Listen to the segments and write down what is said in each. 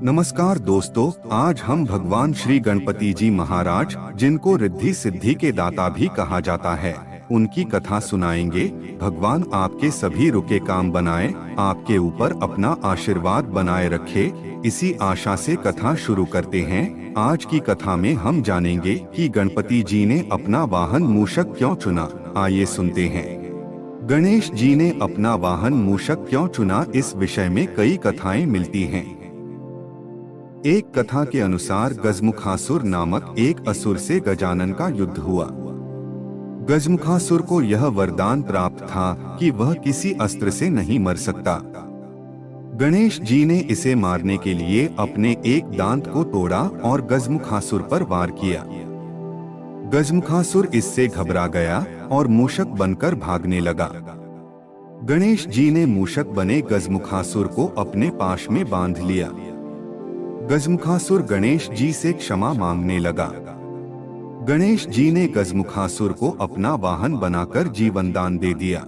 नमस्कार दोस्तों, आज हम भगवान श्री गणपति जी महाराज, जिनको रिद्धि सिद्धि के दाता भी कहा जाता है, उनकी कथा सुनाएंगे। भगवान आपके सभी रुके काम बनाए, आपके ऊपर अपना आशीर्वाद बनाए रखे, इसी आशा से कथा शुरू करते हैं। आज की कथा में हम जानेंगे कि गणपति जी ने अपना वाहन मूषक क्यों चुना। आइए सुनते हैं। गणेश जी ने अपना वाहन मूषक क्यों चुना, इस विषय में कई कथाएं मिलती हैं। एक कथा के अनुसार गजमुखासुर नामक एक असुर से गजानन का युद्ध हुआ। गजमुखासुर को यह वरदान प्राप्त था कि वह किसी अस्त्र से नहीं मर सकता। गणेश जी ने इसे मारने के लिए अपने एक दांत को तोड़ा और गजमुखासुर पर वार किया। गजमुखासुर इससे घबरा गया और मूषक बनकर भागने लगा। गणेश जी ने मूषक बने गजमुखासुर को अपने पाश में बांध लिया। गजमुखासुर गणेश जी से क्षमा मांगने लगा। गणेश जी ने गजमुखासुर को अपना वाहन बनाकर जीवनदान दे दिया।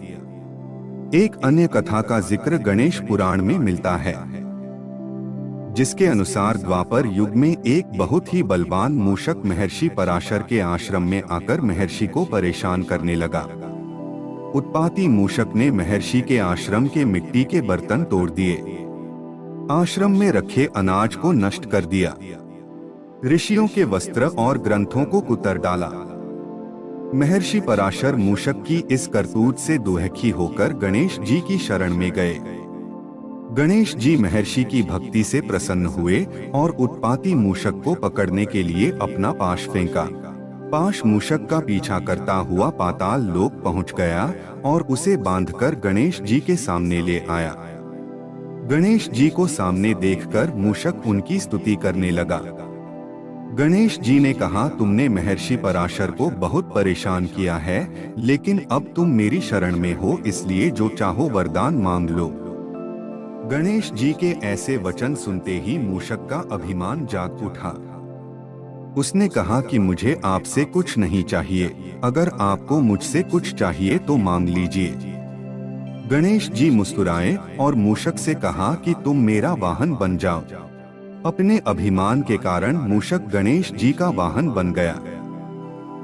एक अन्य कथा का जिक्र गणेश पुराण में मिलता है, जिसके अनुसार द्वापर युग में एक बहुत ही बलवान मूषक महर्षि पराशर के आश्रम में आकर महर्षि को परेशान करने लगा। उत्पाती मूषक ने महर्षि के आश्रम के मिट्टी के बर्तन तोड़ दिए, आश्रम में रखे अनाज को नष्ट कर दिया, ऋषियों के वस्त्र और ग्रंथों को कुतर डाला। महर्षि पराशर मूषक की इस करतूत से दुखी होकर गणेश जी की शरण में गए। गणेश जी महर्षि की भक्ति से प्रसन्न हुए और उत्पाती मूषक को पकड़ने के लिए अपना पाश फेंका। पाश मूषक का पीछा करता हुआ पाताल लोक पहुंच गया और उसे बांधकर गणेश जी के सामने ले आया। गणेश जी को सामने देखकर मूषक उनकी स्तुति करने लगा। गणेश जी ने कहा, तुमने महर्षि पराशर को बहुत परेशान किया है, लेकिन अब तुम मेरी शरण में हो, इसलिए जो चाहो वरदान मांग लो। गणेश जी के ऐसे वचन सुनते ही मूषक का अभिमान जाग उठा। उसने कहा कि मुझे आपसे कुछ नहीं चाहिए, अगर आपको मुझसे कुछ चाहिए तो मांग लीजिए। गणेश जी मुस्कुराए और मूषक से कहा कि तुम मेरा वाहन बन जाओ। अपने अभिमान के कारण मूषक गणेश जी का वाहन बन गया।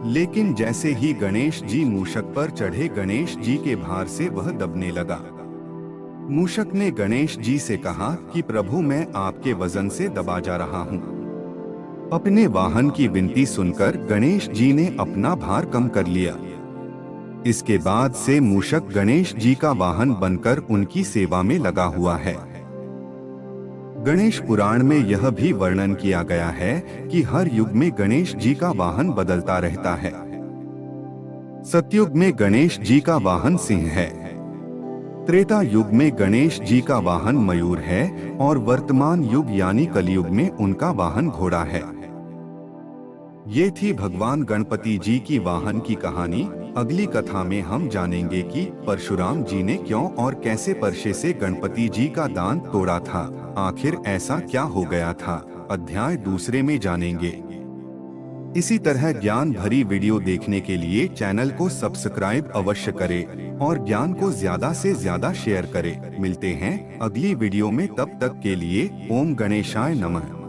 लेकिन जैसे ही गणेश जी मूषक पर चढ़े, गणेश जी के भार से वह दबने लगा। मूषक ने गणेश जी से कहा कि प्रभु, मैं आपके वजन से दबा जा रहा हूँ। अपने वाहन की विनती सुनकर गणेश जी ने अपना भार कम कर लिया। इसके बाद से मूषक गणेश जी का वाहन बनकर उनकी सेवा में लगा हुआ है। गणेश पुराण में यह भी वर्णन किया गया है कि हर युग में गणेश जी का वाहन बदलता रहता है। सतयुग में गणेश जी का वाहन सिंह है, त्रेता युग में गणेश जी का वाहन मयूर है और वर्तमान युग यानी कलयुग में उनका वाहन घोड़ा है। ये थी भगवान गणपति जी की वाहन की कहानी। अगली कथा में हम जानेंगे कि परशुराम जी ने क्यों और कैसे परशे से गणपति जी का दांत तोड़ा था। आखिर ऐसा क्या हो गया था, अध्याय दूसरे में जानेंगे। इसी तरह ज्ञान भरी वीडियो देखने के लिए चैनल को सब्सक्राइब अवश्य करें और ज्ञान को ज्यादा से ज्यादा शेयर करें। मिलते हैं अगली वीडियो में, तब तक के लिए ओम गणेशाय नमः।